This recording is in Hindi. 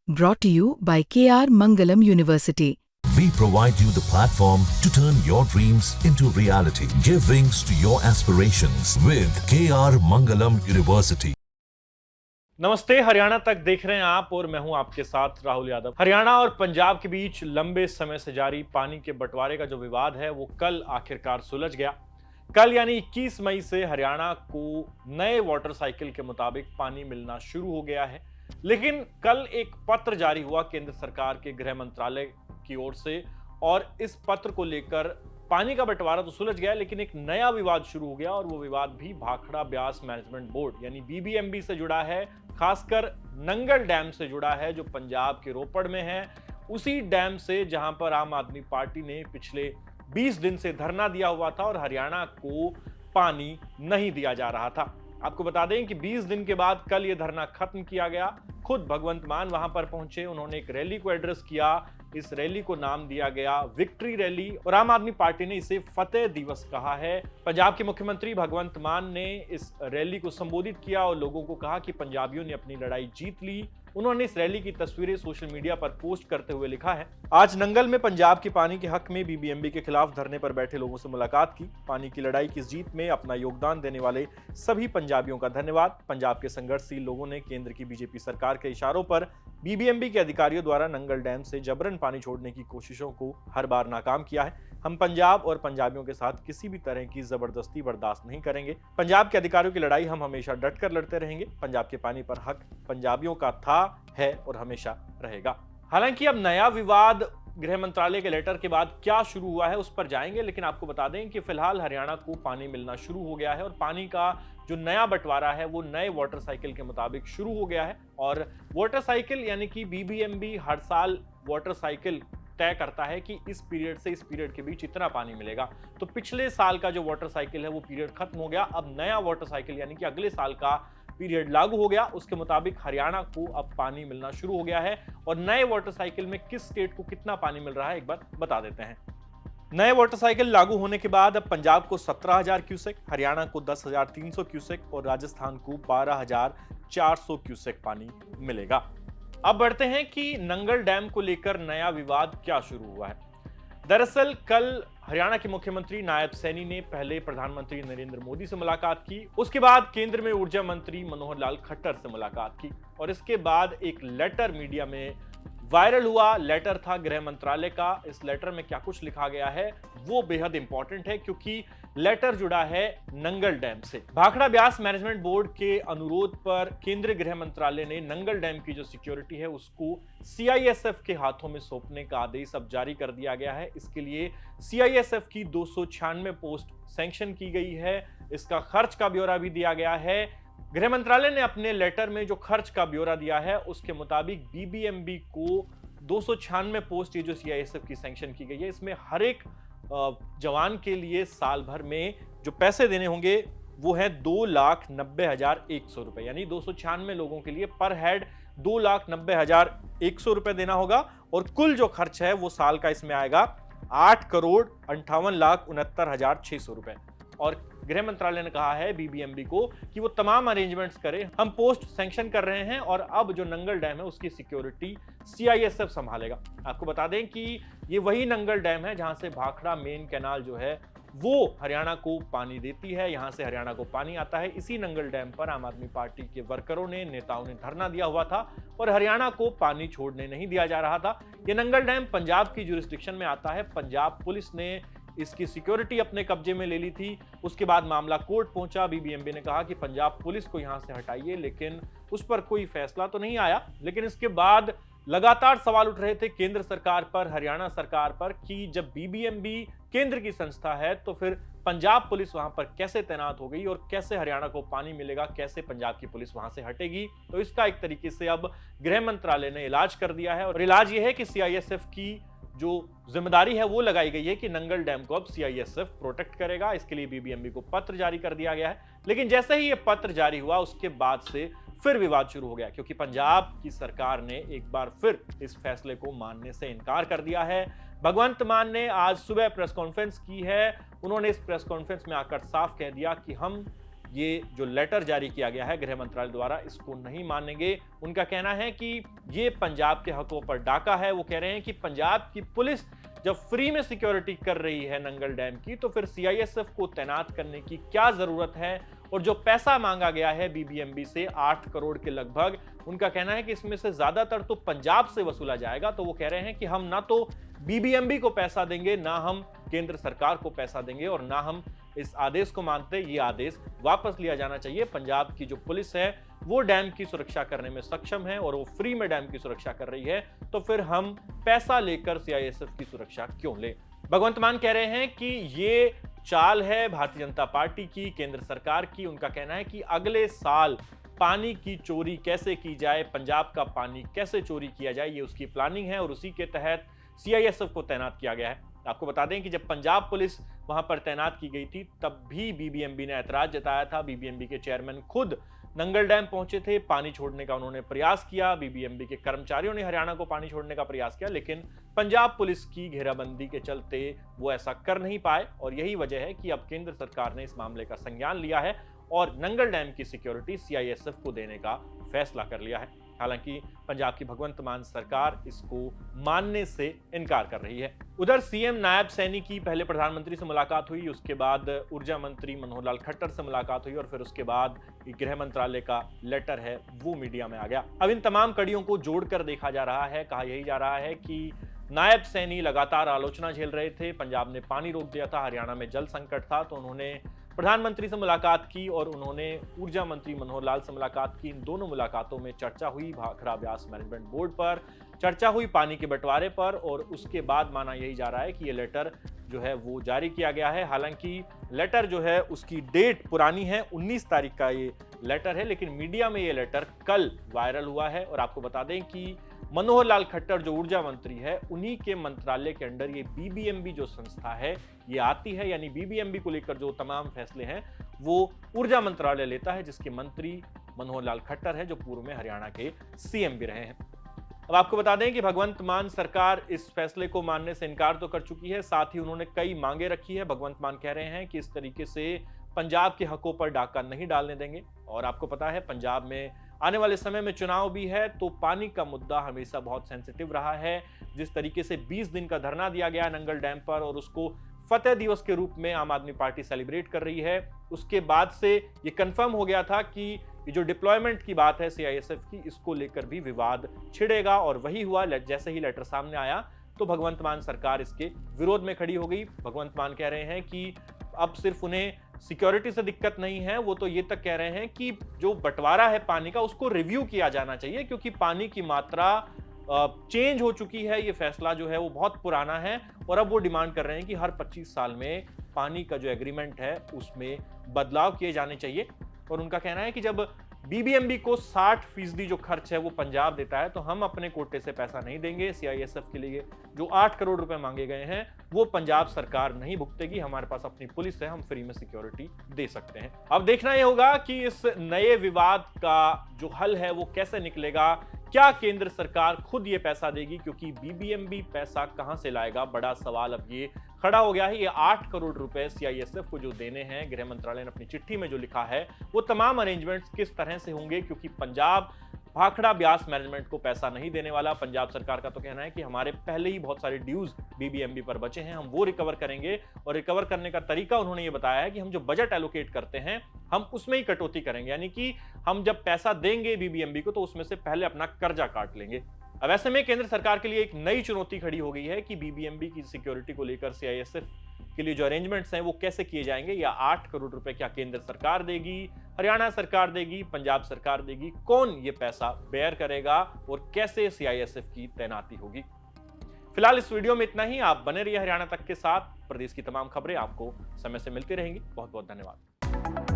Brought to you by KR Mangalam University. We provide you the platform to turn your dreams into reality. Give wings to your aspirations with KR Mangalam University. नमस्ते, हरियाणा तक देख रहे हैं आप और मैं हूं आपके साथ राहुल यादव। हरियाणा और पंजाब के बीच लंबे समय से जारी पानी के बंटवारे का जो विवाद है वो कल आखिरकार सुलझ गया। कल यानी 21 मई से हरियाणा को नए वाटर साइकिल के मुताबिक पानी मिलना शुरू हो गया है। लेकिन कल एक पत्र जारी हुआ केंद्र सरकार के गृह मंत्रालय की ओर से और इस पत्र को लेकर पानी का बंटवारा तो सुलझ गया, लेकिन एक नया विवाद शुरू हो गया और वो विवाद भी भाखड़ा ब्यास मैनेजमेंट बोर्ड यानी बीबीएमबी से जुड़ा है। खासकर नंगल डैम से जुड़ा है जो पंजाब के रोपड़ में है, उसी डैम से जहां पर आम आदमी पार्टी ने पिछले 20 दिन से धरना दिया हुआ था और हरियाणा को पानी नहीं दिया जा रहा था। आपको बता दें कि 20 दिन के बाद कल यह धरना खत्म किया गया। खुद भगवंत मान वहां पर पहुंचे, उन्होंने एक रैली को एड्रेस किया। इस रैली को नाम दिया गया विक्ट्री रैली और आम आदमी पार्टी ने इसे फतेह दिवस कहा है। पंजाब के मुख्यमंत्री भगवंत मान ने इस रैली को संबोधित किया और लोगों को कहा कि पंजाबियों ने अपनी लड़ाई जीत ली। उन्होंने इस रैली की तस्वीरें सोशल मीडिया पर पोस्ट करते हुए लिखा है, आज नंगल में पंजाब के पानी के हक में बीबीएमबी के खिलाफ धरने पर बैठे लोगों से मुलाकात की। पानी की लड़ाई की जीत में अपना योगदान देने वाले सभी पंजाबियों का धन्यवाद। पंजाब के संघर्षशील लोगों ने केंद्र की बीजेपी सरकार के इशारों पर बीबीएमबी के अधिकारियों द्वारा नंगल डैम से जबरन पानी छोड़ने की कोशिशों को हर बार नाकाम किया है। हम पंजाब और पंजाबियों के साथ किसी भी तरह की जबरदस्ती बर्दाश्त नहीं करेंगे। पंजाब के अधिकारियों की लड़ाई हम हमेशा डटकर लड़ते रहेंगे। पंजाब के पानी पर हक पंजाबियों का था, है और हमेशा रहेगा। हालांकि अब नया विवाद गृह मंत्रालय के लेटर के बाद क्या शुरू हुआ है उस पर जाएंगे, लेकिन आपको बता दें कि फिलहाल हरियाणा को पानी मिलना शुरू हो गया है और पानी का जो नया बंटवारा है वो नए वाटर साइकिल के मुताबिक शुरू हो गया है। और वाटर साइकिल यानी कि बीबीएमबी हर साल वाटर साइकिल तय करता है कि इस पीरियड से इस पीरियड के बीच इतना पानी मिलेगा। तो पिछले साल का जो वाटर साइकिल है वो पीरियड खत्म हो गया। अब नया वाटर साइकिल यानी कि अगले साल का पीरियड लागू हो गया। उसके मुताबिक हरियाणा को अब पानी मिलना शुरू हो गया है और नए वाटर साइकिल में किस स्टेट को कितना पानी मिल रहा है एक बार बता देते हैं। नए वाटर साइकिल लागू होने के बाद अब पंजाब को 17,000 क्यूसेक, हरियाणा को 10,300 क्यूसेक और राजस्थान को 12,400 क्यूसेक पानी मिलेगा। अब बढ़ते हैं कि नंगल डैम को लेकर नया विवाद क्या शुरू हुआ है। दरअसल कल हरियाणा के मुख्यमंत्री नायब सैनी ने पहले प्रधानमंत्री नरेंद्र मोदी से मुलाकात की, उसके बाद केंद्र में ऊर्जा मंत्री मनोहर लाल खट्टर से मुलाकात की और इसके बाद एक लेटर मीडिया में वायरल हुआ। लेटर था गृह मंत्रालय का। इस लेटर में क्या कुछ लिखा गया है वो बेहद इंपॉर्टेंट है क्योंकि लेटर जुड़ा है नंगल डैम से। भाखड़ा ब्यास मैनेजमेंट बोर्ड के अनुरोध पर केंद्रीय गृह मंत्रालय ने नंगल डैम की जो सिक्योरिटी है उसको सीआईएसएफ के हाथों में सौंपने का आदेश अब जारी कर दिया गया है। इसके लिए सीआईएसएफ की 296 पोस्ट सैंक्शन की गई है। इसका खर्च का ब्यौरा भी दिया गया है। गृह मंत्रालय ने अपने लेटर में जो खर्च का ब्यौरा दिया है उसके मुताबिक बीबीएमबी को 296 पोस्ट ये जो सीआईएसएफ की सैंक्शन की गई है, इसमें हर एक जवान के लिए साल भर में जो पैसे देने होंगे वो है 2,90,100 रुपए, यानी 296 लोगों के लिए पर हेड 2,90,100 रुपए देना होगा और कुल जो खर्च है वो साल का इसमें आएगा 8,58,69,600 रुपए। और गृह मंत्रालय ने कहा है बीबीएमबी को कि वो तमाम अरेंजमेंट्स करे। हम पोस्ट सैंक्शन कर रहे हैं और अब जो नंगल डैम है उसकी सिक्योरिटी सीआईएसएफ संभालेगा। आपको बता दें कि ये वही नंगल डैम है जहां से भाखड़ा मेन कैनाल जो है वो हरियाणा को पानी देती है, यहां से हरियाणा को पानी आता है। इसी नंगल डैम पर आम आदमी पार्टी के वर्करों ने, नेताओं ने धरना दिया हुआ था और हरियाणा को पानी छोड़ने नहीं दिया जा रहा था। ये नंगल डैम पंजाब की जुरिस्डिक्शन में आता है। पंजाब पुलिस ने इसकी सिक्योरिटी अपने कब्जे में ले ली थी। उसके बाद मामला कोर्ट पहुंचा। बीबीएमबी ने कहा कि पंजाब पुलिस को यहां से हटाइए, लेकिन उस पर कोई फैसला तो नहीं आया। लेकिन इसके बाद लगातार सवाल उठ रहे थे केंद्र सरकार पर, हरियाणा सरकार पर कि जब बीबीएमबी केंद्र की संस्था है तो फिर पंजाब पुलिस वहां पर कैसे तैनात हो गई और कैसे हरियाणा को पानी मिलेगा, कैसे पंजाब की पुलिस वहां से हटेगी। तो इसका एक तरीके से अब गृह मंत्रालय ने इलाज कर दिया है और इलाज यह है कि सीआईएसएफ की जो जिम्मेदारी है वो लगाई गई है कि नंगल डैम को अब सीआईएसएफ प्रोटेक्ट करेगा। इसके लिए बीबीएमबी को पत्र जारी कर दिया गया है। लेकिन जैसे ही ये पत्र जारी हुआ उसके बाद से फिर विवाद शुरू हो गया क्योंकि पंजाब की सरकार ने एक बार फिर इस फैसले को मानने से इनकार कर दिया है। भगवंत मान ने आज सुबह प्रेस कॉन्फ्रेंस की है। उन्होंने इस प्रेस कॉन्फ्रेंस में आकर साफ कह दिया कि हम ये जो लेटर जारी किया गया है गृह मंत्रालय द्वारा, इसको नहीं मानेंगे। उनका कहना है कि ये पंजाब के हकों पर डाका है। वो कह रहे हैं कि पंजाब की पुलिस जब फ्री में सिक्योरिटी कर रही है नंगल डैम की, तो फिर सीआईएसएफ को तैनात करने की क्या जरूरत है। और जो पैसा मांगा गया है बीबीएमबी से 8 करोड़ के लगभग, उनका कहना है कि इसमें से ज्यादातर तो पंजाब से वसूला जाएगा। तो वो कह रहे हैं कि हम ना तो बीबीएमबी को पैसा देंगे, ना हम केंद्र सरकार को पैसा देंगे, और ना हम इस आदेश को मानते। ये आदेश वापस लिया जाना चाहिए। पंजाब की जो पुलिस है वो डैम की सुरक्षा करने में सक्षम है और वो फ्री में डैम की सुरक्षा कर रही है, तो फिर हम पैसा लेकर सीआईएसएफ की सुरक्षा क्यों ले। भगवंत मान कह रहे हैं कि ये चाल है भारतीय जनता पार्टी की, केंद्र सरकार की। उनका कहना है कि अगले साल पानी की चोरी कैसे की जाए, पंजाब का पानी कैसे चोरी किया जाए, ये उसकी प्लानिंग है और उसी के तहत सीआईएसएफ को तैनात किया गया है। आपको बता दें कि जब पंजाब पुलिस वहां पर तैनात की गई थी तब भी बीबीएमबी ने ऐतराज जताया था। बीबीएमबी के चेयरमैन खुद नंगल डैम पहुंचे थे, पानी छोड़ने का उन्होंने प्रयास किया। बीबीएमबी के कर्मचारियों ने हरियाणा को पानी छोड़ने का प्रयास किया, लेकिन पंजाब पुलिस की घेराबंदी के चलते वो ऐसा कर नहीं पाए। और यही वजह है कि अब केंद्र सरकार ने इस मामले का संज्ञान लिया है और नंगल डैम की सिक्योरिटी सीआईएसएफ को देने का फैसला कर लिया है। हालांकि पंजाब की भगवंत मान सरकार इसको मानने से इनकार कर रही है। उधर सीएम नायब सैनी की पहले प्रधानमंत्री से मुलाकात हुई, उसके बाद ऊर्जा मंत्री मनोहर लाल खट्टर से मुलाकात हुई और फिर उसके बाद गृह मंत्रालय का लेटर है वो मीडिया में आ गया। अब इन तमाम कड़ियों को जोड़कर देखा जा रहा है। कहा यही जा रहा है कि नायब सैनी लगातार आलोचना झेल रहे थे। पंजाब ने पानी रोक दिया था, हरियाणा में जल संकट था, तो उन्होंने प्रधानमंत्री से मुलाकात की और उन्होंने ऊर्जा मंत्री मनोहर लाल से मुलाकात की। इन दोनों मुलाकातों में चर्चा हुई भाखड़ा ब्यास मैनेजमेंट बोर्ड पर, चर्चा हुई पानी के बंटवारे पर, और उसके बाद माना यही जा रहा है कि ये लेटर जो है वो जारी किया गया है। हालांकि लेटर जो है उसकी डेट पुरानी है, 19 तारीख का ये लेटर है, लेकिन मीडिया में ये लेटर कल वायरल हुआ है। और आपको बता दें कि मनोहर लाल खट्टर जो ऊर्जा मंत्री है, उन्हीं के मंत्रालय के अंडर ये बीबीएमबी जो संस्था है ये आती है। यानी बीबीएमबी को लेकर जो तमाम फैसले हैं वो ऊर्जा मंत्रालय लेता है, जिसके मंत्री मनोहर लाल खट्टर है जो पूर्व में हरियाणा के सीएम भी रहे हैं। अब आपको बता दें कि भगवंत मान सरकार इस फैसले को मानने से इनकार तो कर चुकी है, साथ ही उन्होंने कई मांगे रखी है। भगवंत मान कह रहे हैं कि इस तरीके से पंजाब के हकों पर डाका नहीं डालने देंगे। और आपको पता है पंजाब में आने वाले समय में चुनाव भी है, तो पानी का मुद्दा हमेशा बहुत सेंसिटिव रहा है। जिस तरीके से 20 दिन का धरना दिया गया नंगल डैम पर और उसको फतेह दिवस के रूप में आम आदमी पार्टी सेलिब्रेट कर रही है, उसके बाद से ये कंफर्म हो गया था कि ये जो डिप्लॉयमेंट की बात है सीआईएसएफ की, इसको लेकर भी विवाद छिड़ेगा। और वही हुआ, जैसे ही लेटर सामने आया तो भगवंत मान सरकार इसके विरोध में खड़ी हो गई। भगवंत मान कह रहे हैं कि अब सिर्फ उन्हें सिक्योरिटी से दिक्कत नहीं है, वो तो ये तक कह रहे हैं कि जो बंटवारा है पानी का उसको रिव्यू किया जाना चाहिए, क्योंकि पानी की मात्रा चेंज हो चुकी है। ये फैसला जो है वो बहुत पुराना है और अब वो डिमांड कर रहे हैं कि हर 25 साल में पानी का जो एग्रीमेंट है उसमें बदलाव किए जाने चाहिए। और उनका कहना है कि जब बीबीएमबी को 60% जो खर्च है वो पंजाब देता है, तो हम अपने कोटे से पैसा नहीं देंगे। सीआईएसएफ के लिए जो 8 करोड़ रुपए मांगे गए हैं वो पंजाब सरकार नहीं भुगतेगी, हमारे पास अपनी पुलिस है, हम फ्री में सिक्योरिटी दे सकते हैं। अब देखना यह होगा कि इस नए विवाद का जो हल है वो कैसे निकलेगा। क्या केंद्र सरकार खुद ये पैसा देगी, क्योंकि बीबीएमबी पैसा कहां से लाएगा, बड़ा सवाल अब ये खड़ा हो गया है। ये 8 करोड़ रुपए सीआईएसएफ को जो देने हैं, गृह मंत्रालय ने अपनी चिट्ठी में जो लिखा है वो तमाम अरेंजमेंट्स किस तरह से होंगे, क्योंकि पंजाब भाखड़ा ब्यास मैनेजमेंट को पैसा नहीं देने वाला। पंजाब सरकार का तो कहना है कि हमारे पहले ही बहुत सारे ड्यूज बीबीएमबी पर बचे हैं, हम वो रिकवर करेंगे। और रिकवर करने का तरीका उन्होंने ये बताया है कि हम जो बजट एलोकेट करते हैं हम उसमें ही कटौती करेंगे, यानी कि हम जब पैसा देंगे बीबीएमबी को तो उसमें से पहले अपना कर्जा काट लेंगे। अब ऐसे में केंद्र सरकार के लिए एक नई चुनौती खड़ी हो गई है कि बीबीएमबी की सिक्योरिटी को लेकर सीआईएसएफ के लिए जो अरेंजमेंट्स हैं वो कैसे किए जाएंगे। या 8 करोड़ रुपए क्या केंद्र सरकार देगी, हरियाणा सरकार देगी, पंजाब सरकार देगी, कौन ये पैसा बेयर करेगा और कैसे सीआईएसएफ की तैनाती होगी। फिलहाल इस वीडियो में इतना ही। आप बने रहिए हरियाणा तक के साथ। प्रदेश की तमाम खबरें आपको समय से मिलती रहेंगी। बहुत बहुत धन्यवाद।